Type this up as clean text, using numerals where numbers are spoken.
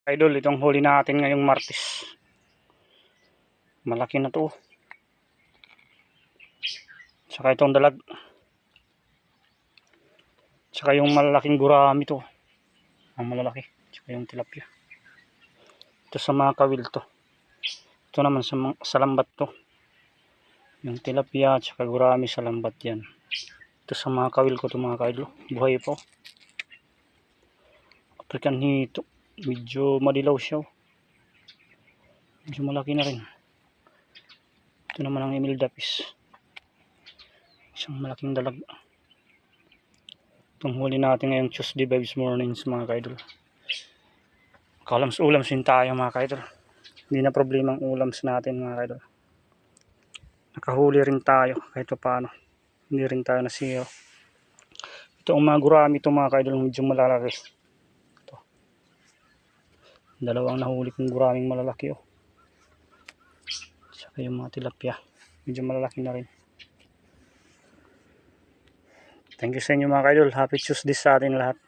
Idol, itong huli natin ngayong Martes. Malaki na to. Saka itong dalag. Saka yung malalaking gurami to. Ang malalaki. Saka yung tilapia. Ito sa mga kawil to. Ito naman sa lambat to. Yung tilapia at saka gurami sa lambat yan. Ito sa mga kawil ko to mga kaidol. Buhay po. African hito. Medyo madilaw siya. Medyo malaki na rin. Ito naman ang Emil Dapis. Isang malaking dalag. Itong huli natin ngayong Tuesday vibes mornings mga kaidol. Kalams-ulams din tayo mga kaidol. Hindi na problema ang ulams natin mga kaidol. Nakahuli rin tayo kahit paano. Hindi rin tayo nasiro. Ito ang mga gurami ito mga kaidol, medyo malalaki. Ito. Dalawang nahuli kong guraming malalaki oh. Saka yung mga tilapia. Medyo malalaki na rin. Thank you sa inyo mga kaidol. Happy Tuesday sa atin lahat.